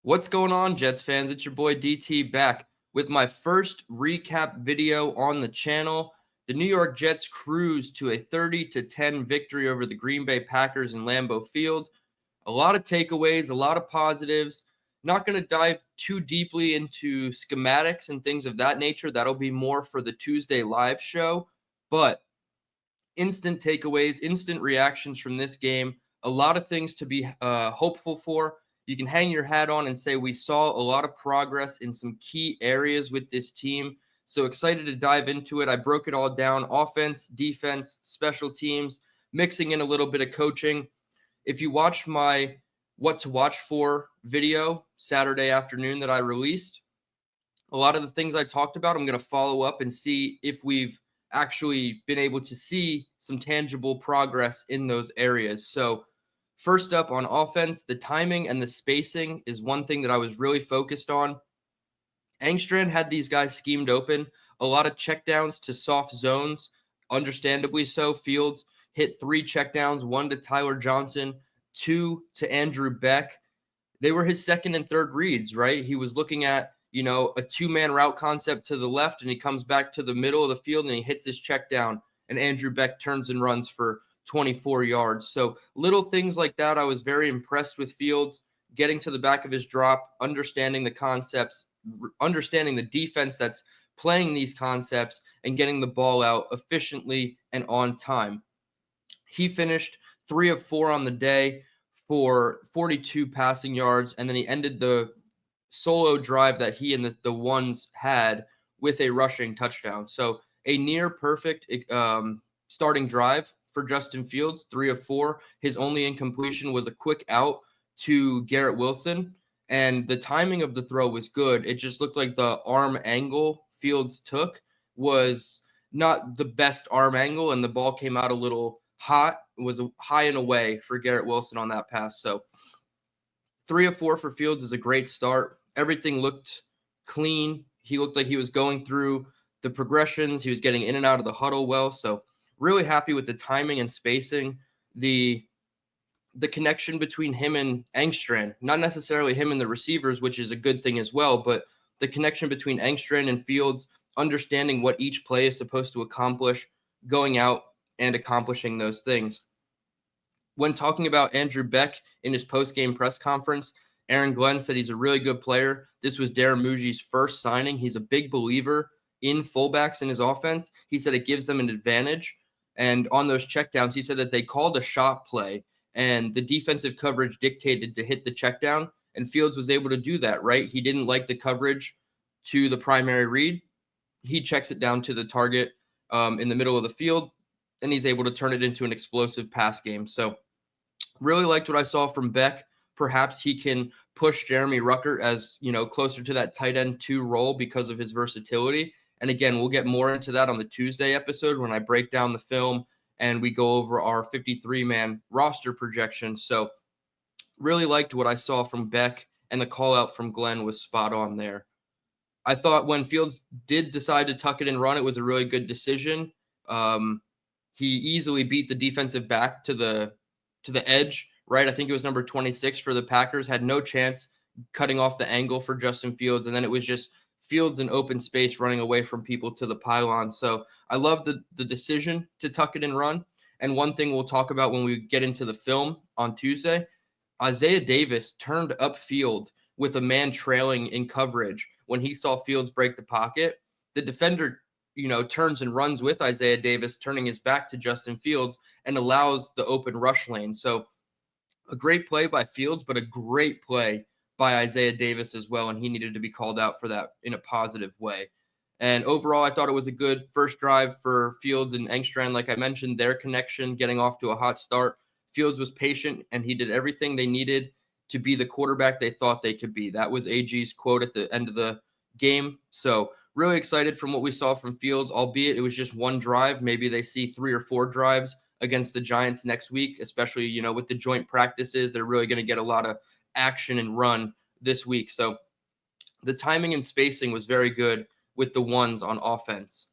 What's going on, Jets fans? It's your boy DT back with my first recap video on the channel. The New York Jets cruised to a 30-10 victory over the Green Bay Packers in Lambeau Field. A lot of takeaways, a lot of positives. Not going to dive too deeply into schematics and things of that nature. That'll be more for the Tuesday live show. But instant takeaways, instant reactions from this game. A lot of things to be hopeful for. You can hang your hat on and say we saw a lot of progress in some key areas with this team. So excited to dive into it. I broke it all down: offense, defense, special teams, mixing in a little bit of coaching. If you watched my what to watch for video Saturday afternoon that I released, a lot of the things I talked about, I'm going to follow up and see if we've actually been able to see some tangible progress in those areas. So, first up on offense, the timing and the spacing is one thing that I was really focused on. Engstrand had these guys schemed open, a lot of checkdowns to soft zones, understandably so. Fields hit 3 checkdowns, 1 to Tyler Johnson, 2 to Andrew Beck. They were his second and third reads, right? He was looking at, a two-man route concept to the left, and he comes back to the middle of the field and he hits his check down, and Andrew Beck turns and runs for 24 yards. So little things like that. I was very impressed with Fields getting to the back of his drop, understanding the concepts, understanding the defense that's playing these concepts, and getting the ball out efficiently and on time. He finished 3 of 4 on the day for 42 passing yards, and then he ended the solo drive that he and the ones had with a rushing touchdown. So a near perfect starting drive for Justin Fields, 3 of 4. His only incompletion was a quick out to Garrett Wilson, and the timing of the throw was good. It just looked like the arm angle Fields took was not the best arm angle, and the ball came out a little hot. It was high and away for Garrett Wilson on that pass. So 3 of 4 for Fields is a great start. Everything looked clean. He looked like he was going through the progressions. He was getting in and out of the huddle well. So really happy with the timing and spacing. The connection between him and Engstrand, not necessarily him and the receivers, which is a good thing as well, but the connection between Engstrand and Fields, understanding what each play is supposed to accomplish, going out and accomplishing those things. When talking about Andrew Beck in his post-game press conference, Aaron Glenn said he's a really good player. This was Darren Muji's first signing. He's a big believer in fullbacks in his offense. He said it gives them an advantage. And on those checkdowns, he said that they called a shot play, and the defensive coverage dictated to hit the checkdown, and Fields was able to do that, right? He didn't like the coverage to the primary read. He checks it down to the target in the middle of the field, and he's able to turn it into an explosive pass game. So really liked what I saw from Beck. Perhaps he can push Jeremy Ruckert as, closer to that tight end 2 role because of his versatility. And again, we'll get more into that on the Tuesday episode when I break down the film and we go over our 53-man roster projection. So really liked what I saw from Beck, and the call out from Glenn was spot on there. I thought when Fields did decide to tuck it and run, it was a really good decision. He easily beat the defensive back to the edge, right? I think it was number 26 for the Packers, had no chance cutting off the angle for Justin Fields, and then it was just Fields in open space running away from people to the pylon. So I love the decision to tuck it and run. And one thing we'll talk about when we get into the film on Tuesday, Isaiah Davis turned upfield with a man trailing in coverage when he saw Fields break the pocket. The defender turns and runs with Isaiah Davis, turning his back to Justin Fields, and allows the open rush lane. So a great play by Fields, but a great play by Isaiah Davis as well, and he needed to be called out for that in a positive way. And overall, I thought it was a good first drive for Fields and Engstrand. Like I mentioned, their connection getting off to a hot start. Fields was patient, and he did everything they needed to be the quarterback they thought they could be. That was AG's quote at the end of the game. So really excited from what we saw from Fields, albeit it was just one drive. Maybe they see 3 or 4 drives against the Giants next week, especially, with the joint practices. They're really going to get a lot of action and run this week. So the timing and spacing was very good with the ones on offense.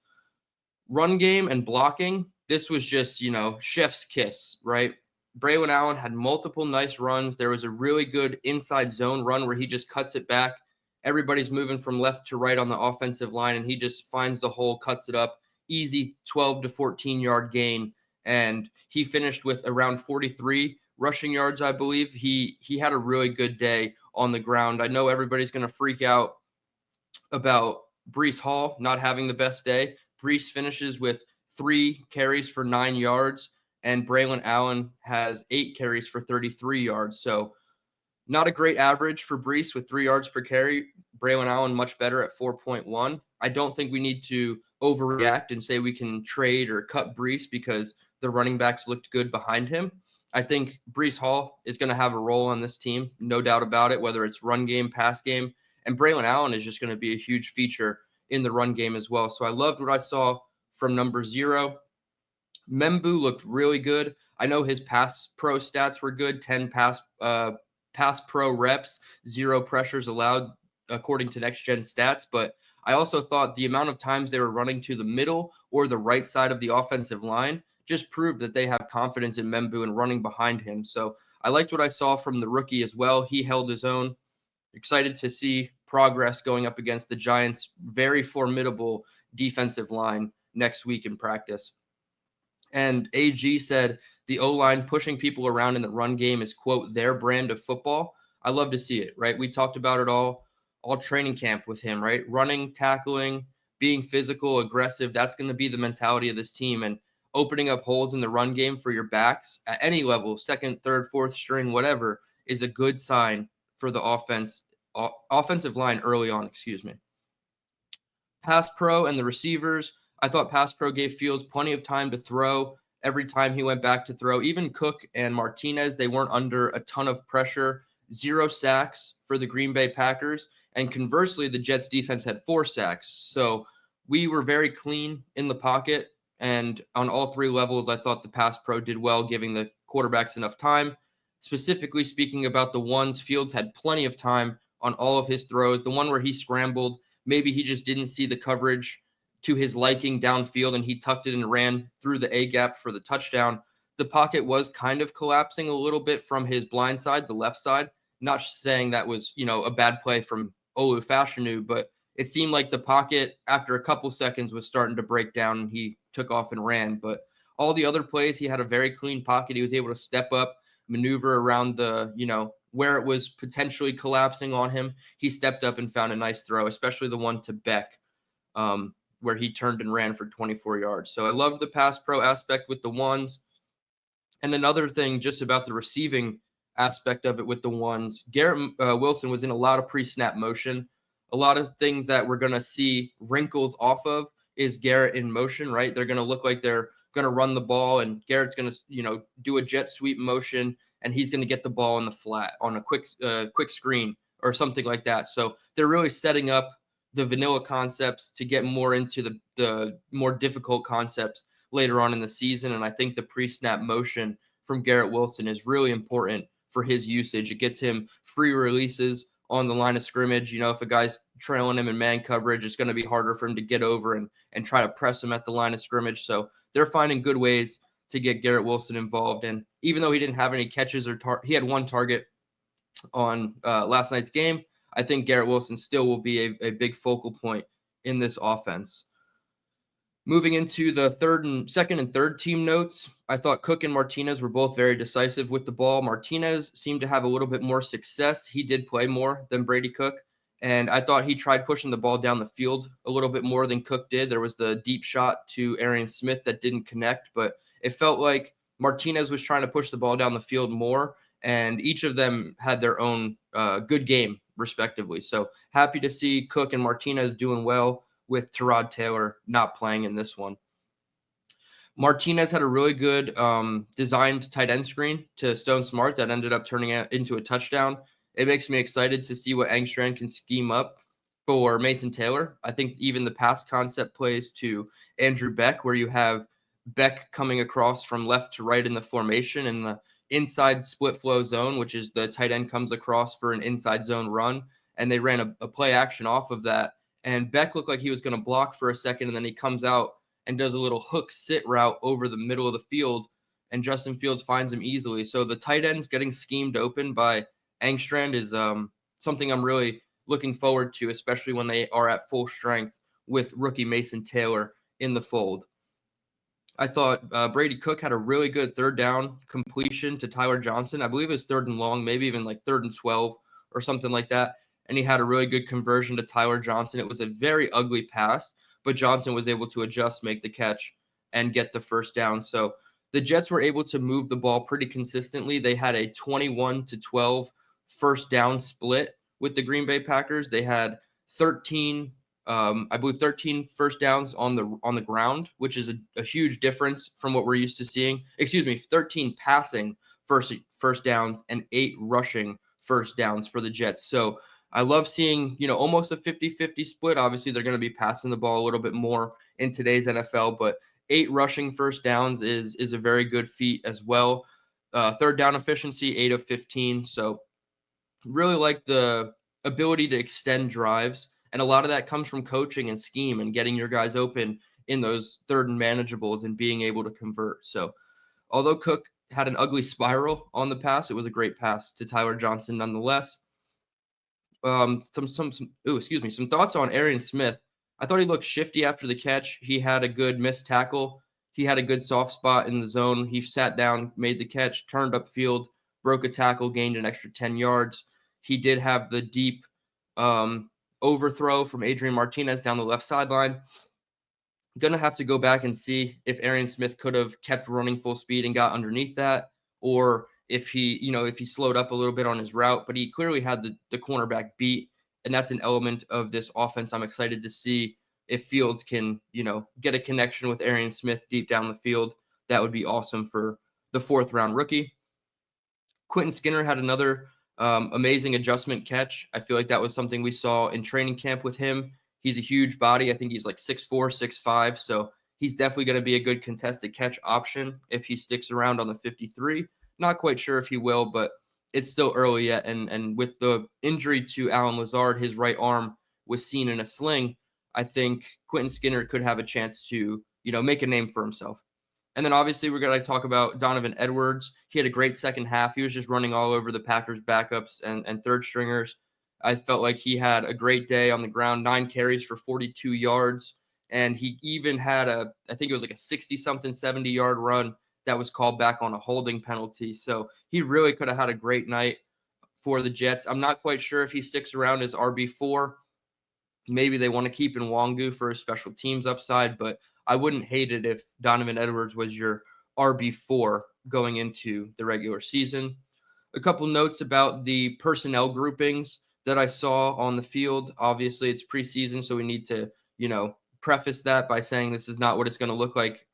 Run game and blocking, this was just, chef's kiss, right? Braylon Allen had multiple nice runs. There was a really good inside zone run where he just cuts it back. Everybody's moving from left to right on the offensive line, and he just finds the hole, cuts it up. Easy 12 to 14-yard gain, and he finished with around 43 rushing yards, I believe. He had a really good day on the ground. I know everybody's going to freak out about Breece Hall not having the best day. Breece finishes with 3 carries for 9 yards, and Braylon Allen has 8 carries for 33 yards. So not a great average for Breece with 3 yards per carry. Braylon Allen much better at 4.1. I don't think we need to overreact and say we can trade or cut Breece because the running backs looked good behind him. I think Breece Hall is going to have a role on this team, no doubt about it, whether it's run game, pass game. And Braylon Allen is just going to be a huge feature in the run game as well. So I loved what I saw from number 0. Membu looked really good. I know his pass pro stats were good, 10 pass pro reps, 0 pressures allowed according to Next Gen Stats. But I also thought the amount of times they were running to the middle or the right side of the offensive line just proved that they have confidence in Membu and running behind him. So I liked what I saw from the rookie as well. He held his own. Excited to see progress going up against the Giants' very formidable defensive line next week in practice. And AG said the O-line pushing people around in the run game is, quote, their brand of football. I love to see it, right? We talked about it all training camp with him, right? Running, tackling, being physical, aggressive. That's going to be the mentality of this team. And opening up holes in the run game for your backs at any level, second, third, fourth string, whatever, is a good sign for the offensive line early on, Pass pro and the receivers. I thought pass pro gave Fields plenty of time to throw every time he went back to throw. Even Cook and Martinez, they weren't under a ton of pressure. 0 sacks for the Green Bay Packers. And conversely, the Jets defense had 4 sacks. So we were very clean in the pocket. And on all 3 levels, I thought the pass pro did well, giving the quarterbacks enough time. Specifically speaking about the ones, Fields had plenty of time on all of his throws. The one where he scrambled, maybe he just didn't see the coverage to his liking downfield and he tucked it and ran through the A gap for the touchdown. The pocket was kind of collapsing a little bit from his blind side, the left side. Not saying that was, a bad play from Olu Fashanu, but it seemed like the pocket after a couple seconds was starting to break down and he took off and ran. But all the other plays, he had a very clean pocket. He was able to step up, maneuver around the, where it was potentially collapsing on him. He stepped up and found a nice throw, especially the one to Beck, where he turned and ran for 24 yards. So I love the pass pro aspect with the ones. And another thing just about the receiving aspect of it with the ones, Garrett Wilson was in a lot of pre-snap motion. A lot of things that we're going to see wrinkles off of is Garrett in motion, right? They're going to look like they're going to run the ball and Garrett's going to, do a jet sweep motion and he's going to get the ball in the flat on a quick screen or something like that. So they're really setting up the vanilla concepts to get more into the more difficult concepts later on in the season. And I think the pre-snap motion from Garrett Wilson is really important for his usage. It gets him free releases on the line of scrimmage. If a guy's trailing him in man coverage, it's going to be harder for him to get over and try to press him at the line of scrimmage. So they're finding good ways to get Garrett Wilson involved. And even though he didn't have any catches he had 1 target on last night's game, I think Garrett Wilson still will be a big focal point in this offense. Moving into the second and third team notes, I thought Cook and Martinez were both very decisive with the ball. Martinez seemed to have a little bit more success. He did play more than Brady Cook, and I thought he tried pushing the ball down the field a little bit more than Cook did. There was the deep shot to Arian Smith that didn't connect, but it felt like Martinez was trying to push the ball down the field more, and each of them had their own good game, respectively. So happy to see Cook and Martinez doing well with Tyrod Taylor not playing in this one. Martinez had a really good designed tight end screen to Stone Smart that ended up turning into a touchdown. It makes me excited to see what Engstrand can scheme up for Mason Taylor. I think even the pass concept plays to Andrew Beck, where you have Beck coming across from left to right in the formation in the inside split flow zone, which is the tight end comes across for an inside zone run. And they ran a play action off of that. And Beck looked like he was going to block for a second, and then he comes out and does a little hook sit route over the middle of the field and Justin Fields finds him easily. So the tight ends getting schemed open by Engstrand is something I'm really looking forward to, especially when they are at full strength with rookie Mason Taylor in the fold. I thought Brady Cook had a really good third down completion to Tyler Johnson. I believe it was third and long, maybe even like 3rd and 12 or something like that. And he had a really good conversion to Tyler Johnson. It was a very ugly pass, but Johnson was able to adjust, make the catch, and get the first down. So the Jets were able to move the ball pretty consistently. They had a 21-12 first down split with the Green Bay Packers. They had 13 I believe 13 first downs on the ground, which is a huge difference from what we're used to seeing. 13 passing first downs and 8 rushing first downs for the Jets. So I love seeing, almost a 50-50 split. Obviously, they're going to be passing the ball a little bit more in today's NFL, but 8 rushing first downs is a very good feat as well. Third down efficiency, 8 of 15. So really like the ability to extend drives. And a lot of that comes from coaching and scheme and getting your guys open in those third and manageables and being able to convert. So although Cook had an ugly spiral on the pass, it was a great pass to Tyler Johnson nonetheless. Some thoughts on Arian Smith. I thought he looked shifty after the catch. He had a good missed tackle. He had a good soft spot in the zone. He sat down, made the catch, turned upfield, broke a tackle, gained an extra 10 yards. He did have the deep overthrow from Adrian Martinez down the left sideline. Going to have to go back and see if Arian Smith could have kept running full speed and got underneath that, or if he slowed up a little bit on his route. But he clearly had the cornerback beat, and that's an element of this offense I'm excited to see if Fields can, get a connection with Arian Smith deep down the field. That would be awesome for the 4th-round rookie. Quentin Skinner had another amazing adjustment catch. I feel like that was something we saw in training camp with him. He's a huge body. I think he's like 6'4", 6'5", so he's definitely going to be a good contested catch option if he sticks around on the 53. Not quite sure if he will, but it's still early yet. And with the injury to Allen Lazard, his right arm was seen in a sling. I think Quentin Skinner could have a chance to, make a name for himself. And then obviously we're going to talk about Donovan Edwards. He had a great second half. He was just running all over the Packers backups and third stringers. I felt like he had a great day on the ground, 9 carries for 42 yards. And he even had I think it was like a 60-something, 70-yard run that was called back on a holding penalty. So he really could have had a great night for the Jets. I'm not quite sure if he sticks around as RB4. Maybe they want to keep Nwangu for his special teams upside, but I wouldn't hate it if Donovan Edwards was your RB4 going into the regular season. A couple notes about the personnel groupings that I saw on the field. Obviously, it's preseason, so we need to, preface that by saying this is not what it's going to look like.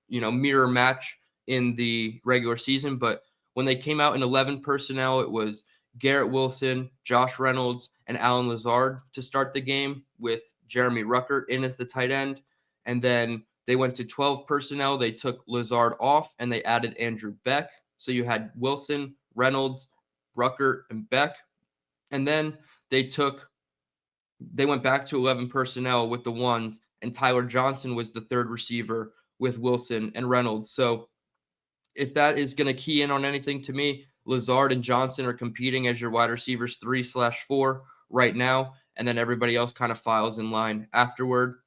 Mirror match in the regular season, but when they came out in 11 personnel, it was Garrett Wilson, Josh Reynolds, and Allen Lazard to start the game with Jeremy Ruckert in as the tight end. And then they went to 12 personnel. They took Lazard off and they added Andrew Beck. So you had Wilson, Reynolds, Ruckert, and Beck. And then they went back to 11 personnel with the ones, and Tyler Johnson was the third receiver with Wilson and Reynolds. So if that is going to key in on anything to me, Lazard and Johnson are competing as your wide receivers 3/4 right now, and then everybody else kind of files in line afterward.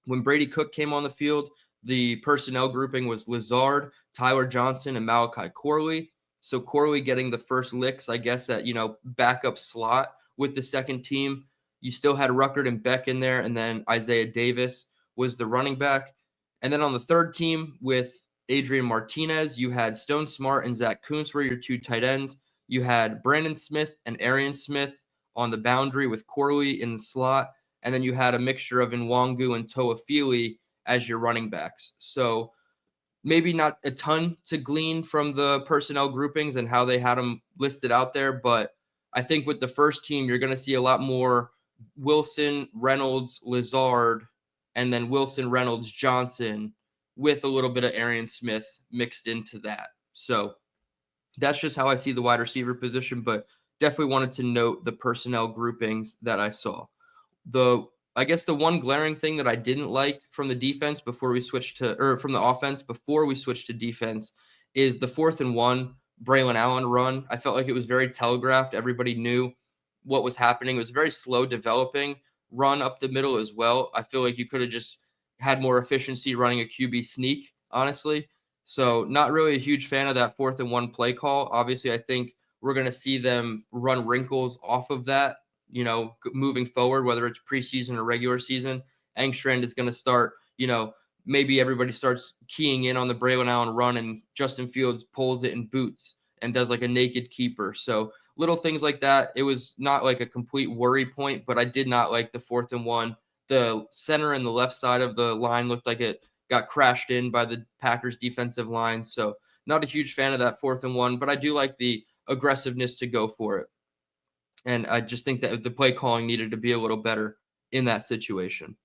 When Brady Cook came on the field, the personnel grouping was Lazard, Tyler Johnson, and Malachi Corley. So Corley getting the first licks, I guess, at, backup slot with the second team. You still had Ruckert and Beck in there, and then Isaiah Davis was the running back. And then on the third team with Adrian Martinez, you had Stone Smart and Zach Kuntz were your 2 tight ends. You had Brandon Smith and Arian Smith on the boundary with Corley in the slot. And then you had a mixture of Nwangu and Toafili as your running backs. So maybe not a ton to glean from the personnel groupings and how they had them listed out there. But I think with the first team, you're going to see a lot more Wilson, Reynolds, Lazard, and then Wilson, Reynolds, Johnson with a little bit of Arian Smith mixed into that. So that's just how I see the wide receiver position, but definitely wanted to note the personnel groupings that I saw. The I guess the one glaring thing that I didn't like from the defense before we switched to, or from the offense before we switched to defense, is the 4th and 1 Braylon Allen run. I felt like it was very telegraphed. Everybody knew what was happening. It was very slow developing run up the middle as well. I feel like you could have just had more efficiency running a QB sneak, honestly. So not really a huge fan of that 4th and 1 play call. Obviously, I think we're going to see them run wrinkles off of that, moving forward, whether it's preseason or regular season. Engstrand is going to start, maybe everybody starts keying in on the Braylon Allen run and Justin Fields pulls it in boots and does like a naked keeper. So little things like that. It was not like a complete worry point, but I did not like the 4th and 1. The center and the left side of the line looked like it got crashed in by the Packers defensive line. So not a huge fan of that 4th and 1, but I do like the aggressiveness to go for it. And I just think that the play calling needed to be a little better in that situation.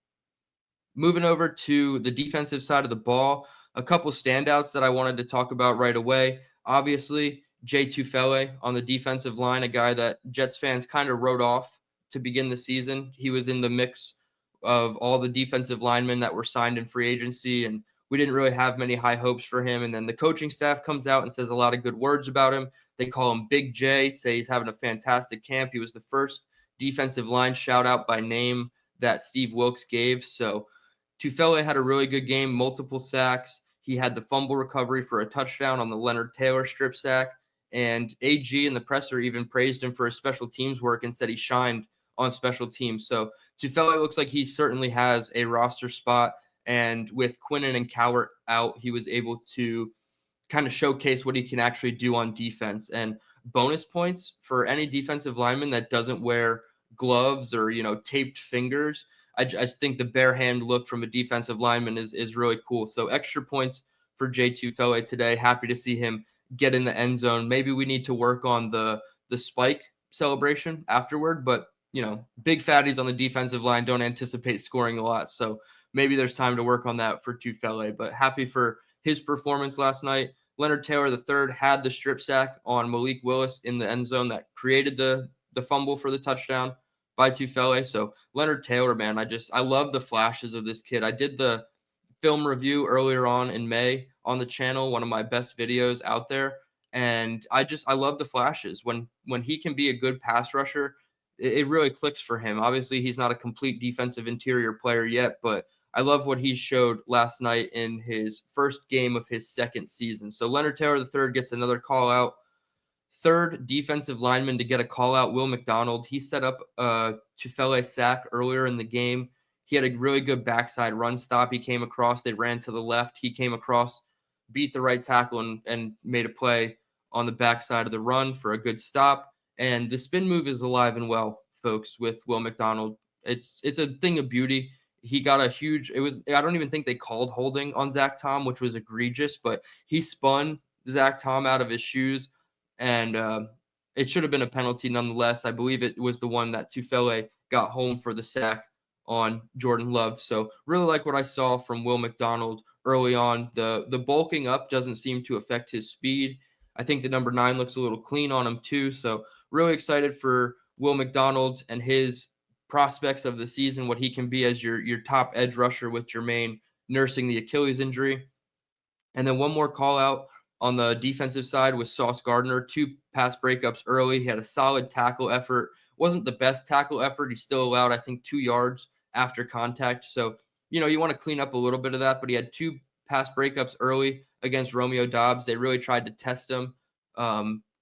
Moving over to the defensive side of the ball, a couple standouts that I wanted to talk about right away. Obviously, Jay Tufele on the defensive line, a guy that Jets fans kind of wrote off to begin the season. He was in the mix of all the defensive linemen that were signed in free agency, and we didn't really have many high hopes for him. And then the coaching staff comes out and says a lot of good words about him. They call him Big J, say he's having a fantastic camp. He was the first defensive line shout out by name that Steve Wilks gave. So Tufele had a really good game, multiple sacks. He had the fumble recovery for a touchdown on the Leonard Taylor strip sack. And AG and the presser even praised him for his special teams work and said he shined on special teams. So Tufele looks like he certainly has a roster spot. And with Quinnen and Cowart out, he was able to kind of showcase what he can actually do on defense. And bonus points for any defensive lineman that doesn't wear gloves or, taped fingers. I think the bare hand look from a defensive lineman is really cool. So extra points for Jay Tufele today. Happy to see him get in the end zone. Maybe we need to work on the spike celebration afterward, but big fatties on the defensive line don't anticipate scoring a lot. So maybe there's time to work on that for Tufele, but happy for his performance last night. Leonard Taylor III had the strip sack on Malik Willis in the end zone that created the fumble for the touchdown by Tufele. So Leonard Taylor, man, I love the flashes of this kid. I did the film review earlier on in May on the channel, one of my best videos out there. And I love the flashes. When he can be a good pass rusher, it really clicks for him. Obviously, he's not a complete defensive interior player yet, but I love what he showed last night in his first game of his second season. So Leonard Taylor III gets another call out. Third defensive lineman to get a call out, Will McDonald. He set up a Tufele sack earlier in the game. He had a really good backside run stop. He came across. They ran to the left. He came across, beat the right tackle, and made a play on the backside of the run for a good stop. And the spin move is alive and well, folks, with Will McDonald. It's a thing of beauty. He got a huge – I don't even think they called holding on Zach Tom, which was egregious, but he spun Zach Tom out of his shoes, and it should have been a penalty nonetheless. I believe it was the one that Tufele got home for the sack on Jordan Love. So really like what I saw from Will McDonald early on. The bulking up doesn't seem to affect his speed. I think the number 9 looks a little clean on him too. So really excited for Will McDonald and his prospects of the season, what he can be as your top edge rusher with Jermaine nursing the Achilles injury. And then one more call out on the defensive side was Sauce Gardner, 2 pass breakups early. He had a solid tackle effort. Wasn't the best tackle effort. He still allowed, I think, 2 yards after contact. So, you want to clean up a little bit of that, but he had 2 pass breakups early against Romeo Doubs. They really tried to test him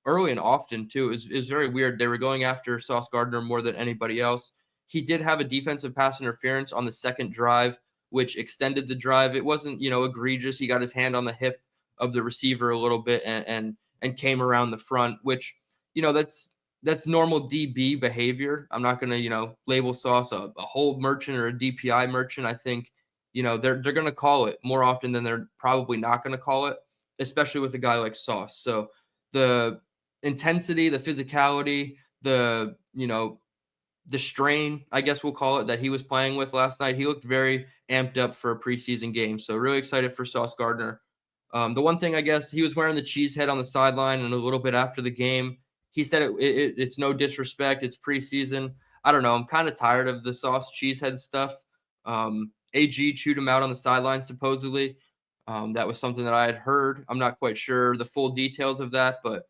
early and often, too. It was very weird. They were going after Sauce Gardner more than anybody else. He did have a defensive pass interference on the second drive, which extended the drive. It wasn't, egregious. He got his hand on the hip of the receiver a little bit and came around the front, which, that's normal DB behavior. I'm not going to, label Sauce a hold merchant or a DPI merchant. I think, they're going to call it more often than they're probably not going to call it, especially with a guy like Sauce. So the intensity, the physicality, the strain, I guess we'll call it, that he was playing with last night, he looked very amped up for a preseason game. So really excited for Sauce Gardner. The one thing, I guess, he was wearing the cheese head on the sideline, and a little bit after the game, he said it's no disrespect. It's preseason. I don't know. I'm kind of tired of the Sauce Cheesehead stuff. AG chewed him out on the sideline, supposedly. That was something that I had heard. I'm not quite sure the full details of that, but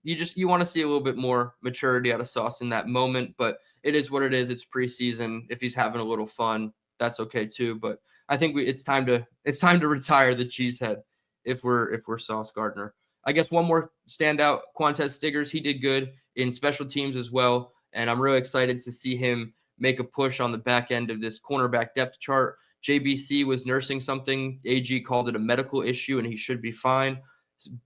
you want to see a little bit more maturity out of Sauce in that moment. But it is what it is. It's preseason. If he's having a little fun, that's okay too. But I think it's time to retire the Cheesehead if we're Sauce Gardner. I guess one more standout, Quantez Stiggers. He did good in special teams as well, and I'm really excited to see him make a push on the back end of this cornerback depth chart. JBC was nursing something. AG called it a medical issue, and he should be fine.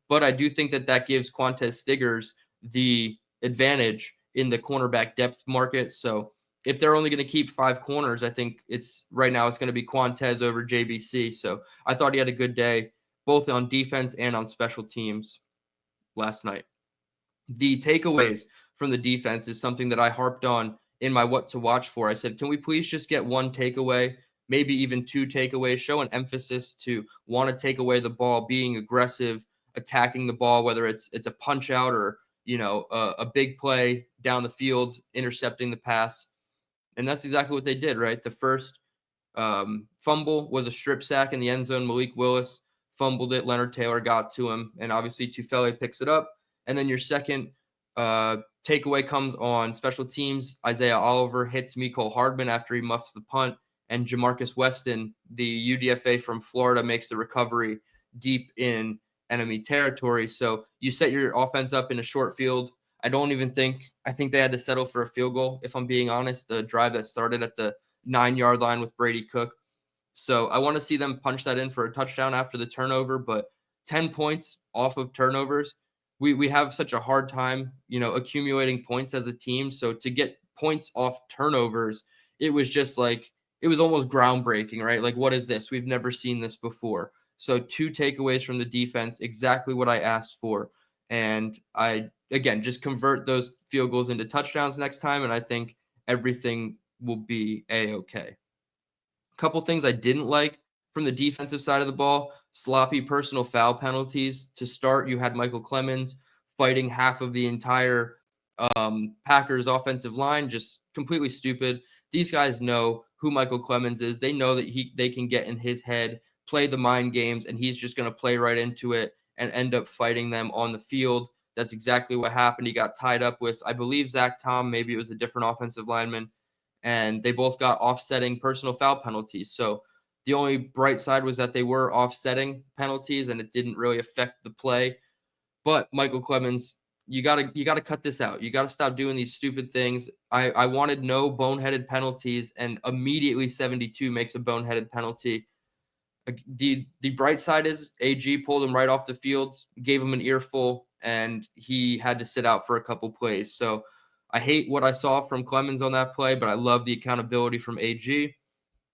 But I do think that gives Quantez Stiggers the advantage in the cornerback depth market. So if they're only going to keep 5 corners, I think right now it's going to be Quantez over JBC. So I thought he had a good day, both on defense and on special teams last night. The takeaways from the defense is something that I harped on in my what to watch for. I said, can we please just get one takeaway, maybe even 2 takeaways, show an emphasis to want to take away the ball, being aggressive, attacking the ball, whether it's a punch out or, a big play down the field, intercepting the pass. And that's exactly what they did, right? The first fumble was a strip sack in the end zone. Malik Willis fumbled it. Leonard Taylor got to him. And obviously Tufele picks it up. And then your second takeaway comes on special teams. Isaiah Oliver hits Mecole Hardman after he muffs the punt. And Jamarcus Weston, the UDFA from Florida, makes the recovery deep in enemy territory. So you set your offense up in a short field. I think they had to settle for a field goal, if I'm being honest, the drive that started at the 9-yard line with Brady Cook. So I want to see them punch that in for a touchdown after the turnover, but 10 points off of turnovers. We have such a hard time, accumulating points as a team. So to get points off turnovers, it was just like, it was almost groundbreaking, right? Like, what is this? We've never seen this before. So 2 takeaways from the defense, exactly what I asked for. And again, just convert those field goals into touchdowns next time, and I think everything will be A-okay. A couple things I didn't like from the defensive side of the ball, sloppy personal foul penalties. To start, you had Michael Clemens fighting half of the entire Packers offensive line, just completely stupid. These guys know who Michael Clemens is. They know that they can get in his head, play the mind games, and he's just going to play right into it and end up fighting them on the field. That's exactly what happened. He got tied up with, I believe, Zach Tom. Maybe it was a different offensive lineman. And they both got offsetting personal foul penalties. So the only bright side was that they were offsetting penalties and it didn't really affect the play. But Michael Clemens, you gotta cut this out. You gotta stop doing these stupid things. I wanted no boneheaded penalties, and immediately 72 makes a boneheaded penalty. The bright side is AG pulled him right off the field, gave him an earful, and he had to sit out for a couple plays. So I hate what I saw from Clemens on that play, but I love the accountability from AG.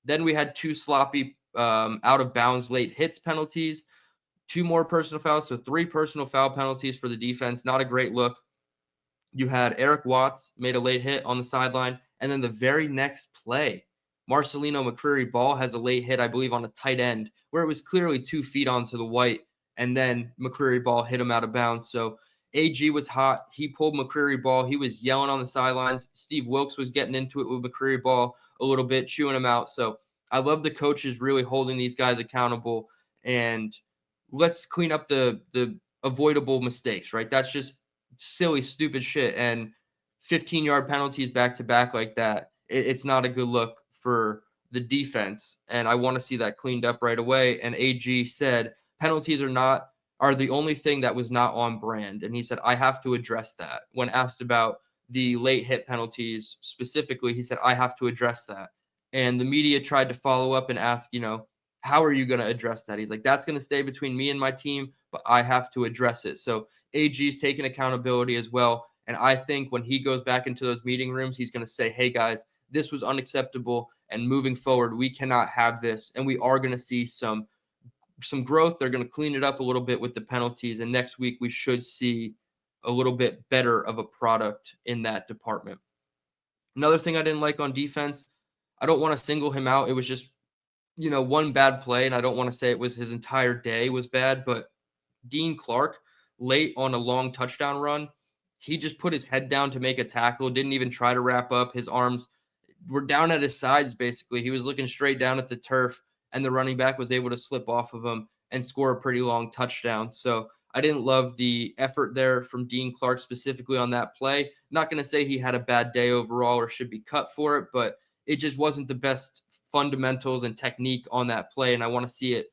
Then we had 2 sloppy out of bounds late hits penalties, 2 more personal fouls, so 3 personal foul penalties for the defense. Not a great look. You had Eric Watts made a late hit on the sideline, and then the very next play, Marcelino McCreary-Ball has a late hit, I believe, on a tight end, where it was clearly 2 feet onto the white, and then McCreary-Ball hit him out of bounds. So AG was hot. He pulled McCreary-Ball. He was yelling on the sidelines. Steve Wilkes was getting into it with McCreary-Ball a little bit, chewing him out. So I love the coaches really holding these guys accountable, and let's clean up the avoidable mistakes, right? That's just silly, stupid shit. And 15-yard penalties back-to-back like that, it's not a good look for the defense. And I want to see that cleaned up right away. And AG said penalties are the only thing that was not on brand. And he said, I have to address that. When asked about the late hit penalties specifically, he said, I have to address that. And the media tried to follow up and ask, how are you going to address that? He's like, that's going to stay between me and my team, but I have to address it. So AG's taking accountability as well. And I think when he goes back into those meeting rooms, he's going to say, hey, guys, this was unacceptable. And moving forward, we cannot have this. And we are going to see some growth. They're going to clean it up a little bit with the penalties. And next week, we should see a little bit better of a product in that department. Another thing I didn't like on defense, I don't want to single him out. It was just, one bad play. And I don't want to say it was his entire day was bad, but Dean Clark late on a long touchdown run he just put his head down to make a tackle, didn't even try to wrap up. His arms were down at his sides, basically. He was looking straight down at the turf, and the running back was able to slip off of him and score a pretty long touchdown. So I didn't love the effort there from Dean Clark specifically on that play. Not going to say he had a bad day overall or should be cut for it, but it just wasn't the best fundamentals and technique on that play. And I want to see it,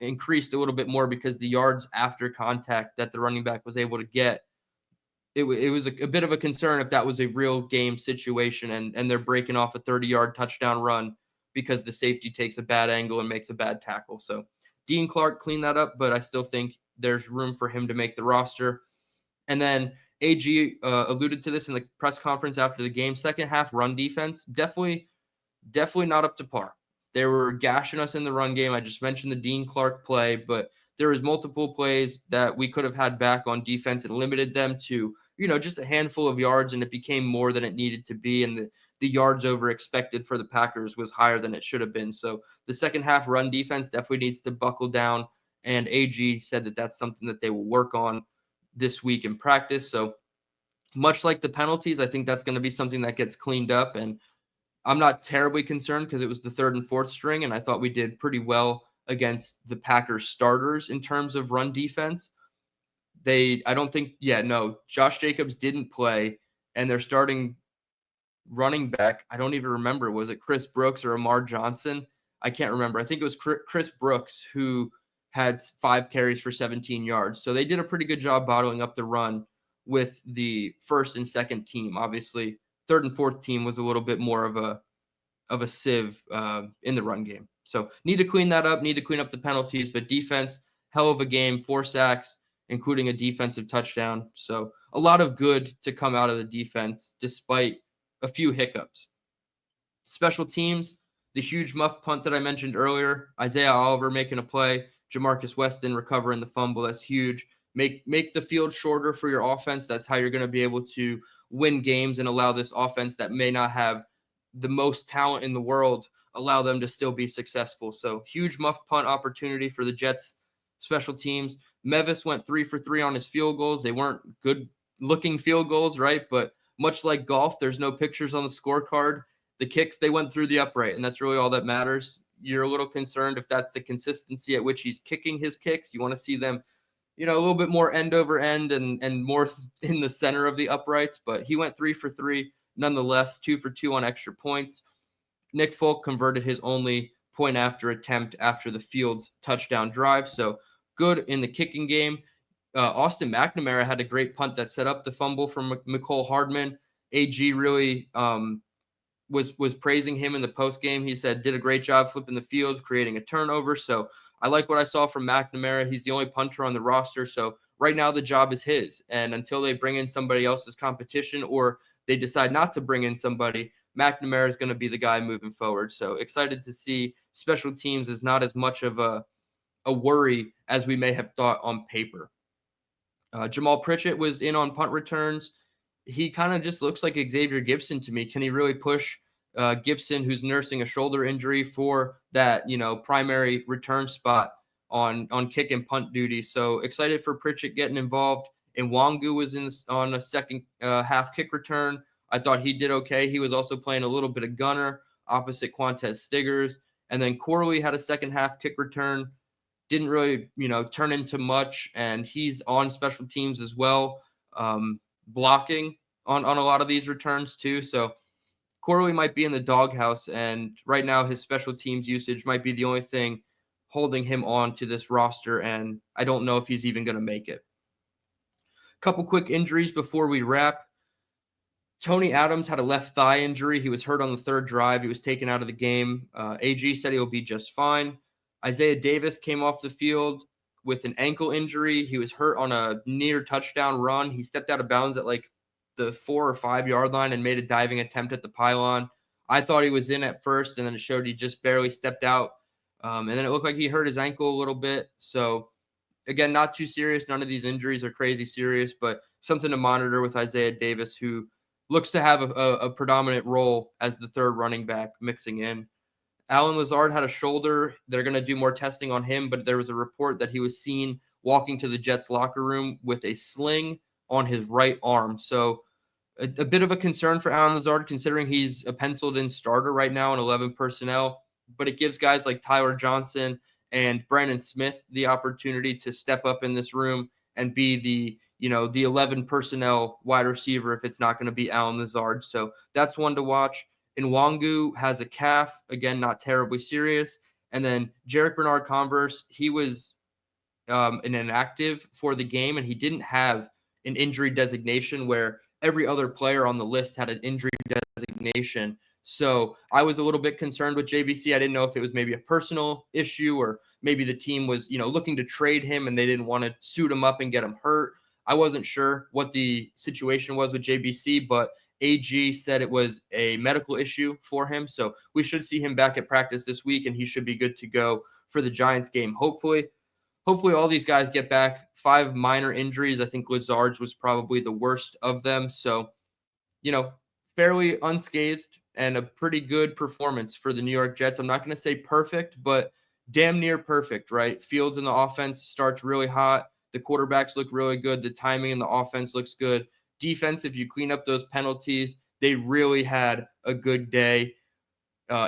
increased a little bit more, because the yards after contact that the running back was able to get, it was a bit of a concern if that was a real game situation and they're breaking off a 30-yard touchdown run because the safety takes a bad angle and makes a bad tackle. So Dean Clark cleaned that up, but I still think there's room for him to make the roster. And then AG alluded to this in the press conference after the game. Second half run defense, definitely not up to par. They were gashing us in the run game. I just mentioned the Dean Clark play, but there was multiple plays that we could have had back on defense and limited them to, just a handful of yards, and it became more than it needed to be. And the yards over expected for the Packers was higher than it should have been. So the second half run defense definitely needs to buckle down. And AG said that that's something that they will work on this week in practice. So much like the penalties, I think that's going to be something that gets cleaned up. And I'm not terribly concerned because it was the third and fourth string, and I thought we did pretty well against the Packers starters in terms of run defense. Josh Jacobs didn't play, and their starting running back, I don't even remember, was it Chris Brooks or Amar Johnson? I can't remember. I think it was Chris Brooks who had 5 carries for 17 yards. So they did a pretty good job bottling up the run with the first and second team. Obviously, third and fourth team was a little bit more of a sieve in the run game. So need to clean that up, need to clean up the penalties, but defense, hell of a game, 4 sacks, including a defensive touchdown. So a lot of good to come out of the defense despite a few hiccups. Special teams, the huge muff punt that I mentioned earlier, Isaiah Oliver making a play, Jamarcus Weston recovering the fumble. That's huge. Make the field shorter for your offense. That's how you're going to be able to win games and allow this offense that may not have the most talent in the world, allow them to still be successful. So huge muff punt opportunity for the Jets special teams. Mevis went 3 for 3 on his field goals. They weren't good looking field goals, right? But much like golf, there's no pictures on the scorecard. The kicks, they went through the upright, and that's really all that matters. You're a little concerned if that's the consistency at which he's kicking his kicks. You want to see them, a little bit more end over end and more in the center of the uprights, but he went 3 for 3. Nonetheless, 2 for 2 on extra points. Nick Folk converted his only point after attempt after the Fields touchdown drive. So good in the kicking game. Austin McNamara had a great punt that set up the fumble from Mecole Hardman. AG really was praising him in the post game. He said did a great job flipping the field, creating a turnover. So I like what I saw from McNamara. He's the only punter on the roster. So right now the job is his. And until they bring in somebody else's competition or they decide not to bring in somebody, McNamara is going to be the guy moving forward. So excited to see special teams is not as much of a worry as we may have thought on paper. Jamal Pritchett was in on punt returns. He kind of just looks like Xavier Gibson to me. Can he really push Gibson, who's nursing a shoulder injury, for that, primary return spot on kick and punt duty? So excited for Pritchett getting involved. And Wangu was on a second half kick return. I thought he did okay. He was also playing a little bit of gunner opposite Quantez Stiggers. And then Corley had a second half kick return. Didn't really, turn into much. And he's on special teams as well, blocking on a lot of these returns too. So Corley might be in the doghouse. And right now his special teams usage might be the only thing holding him on to this roster. And I don't know if he's even going to make it. Couple quick injuries before we wrap. Tony Adams had a left thigh injury. He was hurt on the third drive. He was taken out of the game. AG said he'll be just fine. Isaiah Davis came off the field with an ankle injury. He was hurt on a near touchdown run. He stepped out of bounds at like the 4 or 5 yard line and made a diving attempt at the pylon. I thought he was in at first, and then it showed he just barely stepped out. And then it looked like he hurt his ankle a little bit. So again, not too serious. None of these injuries are crazy serious, but something to monitor with Isaiah Davis, who looks to have a predominant role as the third running back mixing in. Allen Lazard had a shoulder. They're going to do more testing on him, but there was a report that he was seen walking to the Jets locker room with a sling on his right arm. So a bit of a concern for Allen Lazard, considering he's a penciled-in starter right now in 11 personnel. But it gives guys like Tyler Johnson and Brandon Smith the opportunity to step up in this room and be the 11 personnel wide receiver if it's not going to be Allen Lazard. So that's one to watch. Nwangu has a calf, again, not terribly serious. And then Jarek Bernard Converse, he was an inactive for the game, and he didn't have an injury designation where every other player on the list had an injury designation. So I was a little bit concerned with JBC. I didn't know if it was maybe a personal issue or maybe the team was, looking to trade him and they didn't want to suit him up and get him hurt. I wasn't sure what the situation was with JBC, but AG said it was a medical issue for him. So we should see him back at practice this week, and he should be good to go for the Giants game. Hopefully all these guys get back. 5 minor injuries. I think Lazard's was probably the worst of them. So, fairly unscathed and a pretty good performance for the New York Jets. I'm not going to say perfect, but damn near perfect, right? Fields in the offense starts really hot. The quarterbacks look really good. The timing in the offense looks good. Defense, if you clean up those penalties, they really had a good day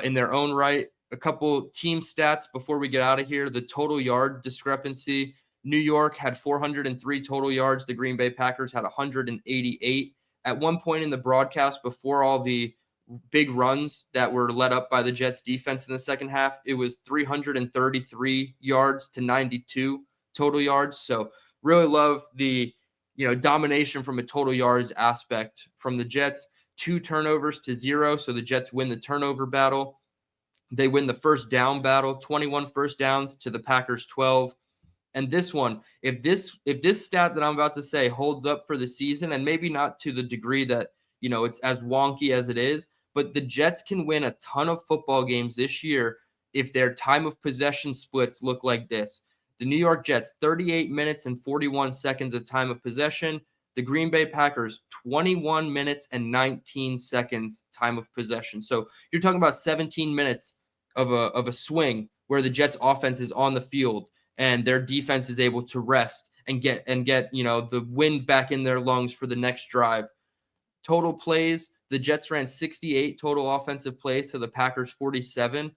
in their own right. A couple team stats before we get out of here. The total yard discrepancy. New York had 403 total yards. The Green Bay Packers had 188. At one point in the broadcast, before all the big runs that were led up by the Jets defense in the second half, it was 333 yards to 92 total yards. So really love the domination from a total yards aspect from the Jets. 2 turnovers to 0. So the Jets win the turnover battle. They win the first down battle, 21 first downs to the Packers 12. And this one, if this stat that I'm about to say holds up for the season, and maybe not to the degree that, it's as wonky as it is, but the Jets can win a ton of football games this year if their time of possession splits look like this. The New York Jets, 38 minutes and 41 seconds of time of possession. The Green Bay Packers, 21 minutes and 19 seconds time of possession. So you're talking about 17 minutes of a swing where the Jets offense is on the field and their defense is able to rest and get the wind back in their lungs for the next drive. Total plays, the Jets ran 68 total offensive plays to the Packers 47.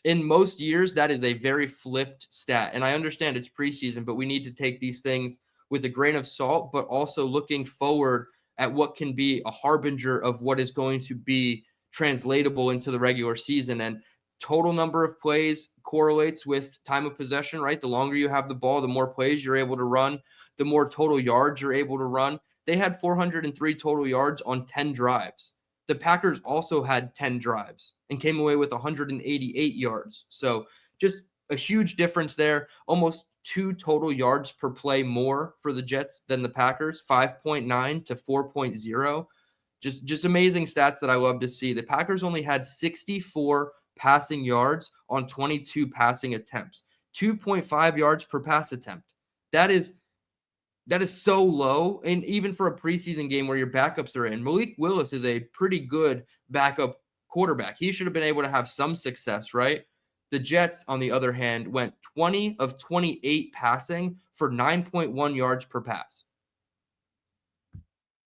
In most years, that is a very flipped stat. And I understand it's preseason, but we need to take these things with a grain of salt, but also looking forward at what can be a harbinger of what is going to be translatable into the regular season. And total number of plays correlates with time of possession, right? The longer you have the ball, the more plays you're able to run, the more total yards you're able to run. They had 403 total yards on 10 drives. The Packers also had 10 drives and came away with 188 yards. So just a huge difference there. Almost 2 total yards per play more for the Jets than the Packers, 5.9 to 4.0. Just amazing stats that I love to see. The Packers only had 64 passing yards on 22 passing attempts, 2.5 yards per pass attempt. That is so low. And even for a preseason game where your backups are in, Malik Willis is a pretty good backup quarterback. He should have been able to have some success, right? The Jets, on the other hand, went 20 of 28 passing for 9.1 yards per pass.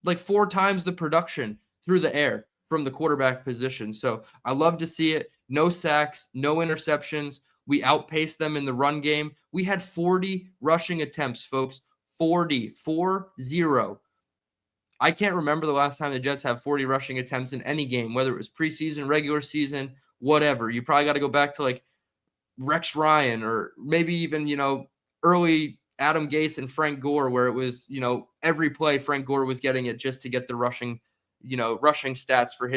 Like 4 times the production through the air from the quarterback position. So I love to see it. No sacks, no interceptions. We outpaced them in the run game. We had 40 rushing attempts, folks. 40. I can't remember the last time the Jets have 40 rushing attempts in any game, whether it was preseason, regular season, whatever. You probably got to go back to like Rex Ryan or maybe even, early Adam Gase and Frank Gore, where it was, every play Frank Gore was getting it just to get the rushing stats for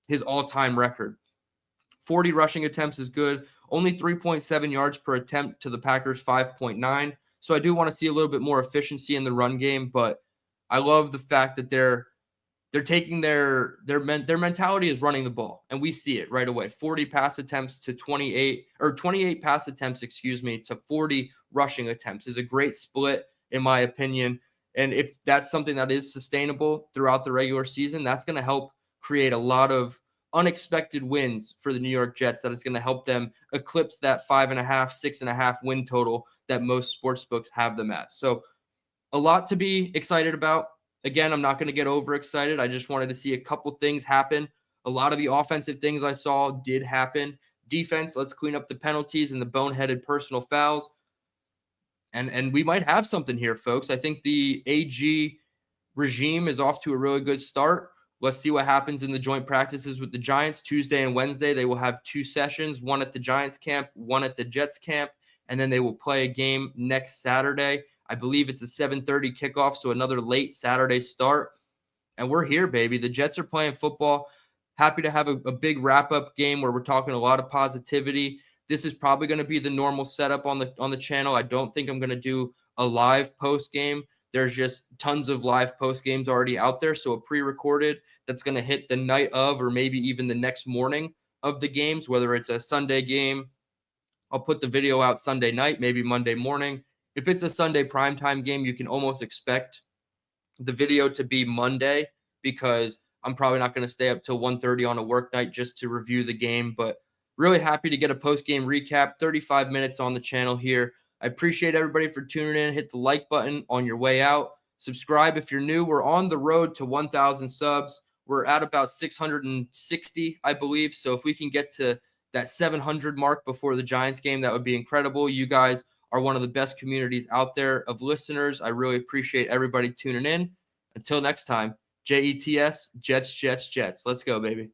his all-time record. 40 rushing attempts is good. Only 3.7 yards per attempt to the Packers 5.9. So I do want to see a little bit more efficiency in the run game, but I love the fact that they're taking their mentality is running the ball, and we see it right away. 40 pass attempts to 28 pass attempts, to 40 rushing attempts is a great split in my opinion. And if that's something that is sustainable throughout the regular season, that's going to help create a lot of unexpected wins for the New York Jets. That is going to help them eclipse that 5.5, 6.5 win total that most sportsbooks have them at. So a lot to be excited about. Again, I'm not going to get overexcited. I just wanted to see a couple things happen. A lot of the offensive things I saw did happen. Defense, let's clean up the penalties and the boneheaded personal fouls. And we might have something here, folks. I think the AG regime is off to a really good start. Let's see what happens in the joint practices with the Giants. Tuesday and Wednesday, they will have 2 sessions, one at the Giants camp, one at the Jets camp, and then they will play a game next Saturday. I believe it's a 7:30 kickoff, so another late Saturday start. And we're here, baby. The Jets are playing football. Happy to have a big wrap-up game where we're talking a lot of positivity. This is probably going to be the normal setup on the channel. I don't think I'm going to do a live post game. There's just tons of live post games already out there. So a pre-recorded that's going to hit the night of, or maybe even the next morning of the games, whether it's a Sunday game. I'll put the video out Sunday night, maybe Monday morning. If it's a Sunday primetime game, you can almost expect the video to be Monday, because I'm probably not going to stay up till 1:30 on a work night just to review the game. But really happy to get a post-game recap, 35 minutes on the channel here. I appreciate everybody for tuning in. Hit the like button on your way out. Subscribe if you're new. We're on the road to 1,000 subs. We're at about 660, I believe. So if we can get to that 700 mark before the Giants game, that would be incredible. You guys are one of the best communities out there of listeners. I really appreciate everybody tuning in. Until next time, JETS, Jets, Jets, Jets. Let's go, baby.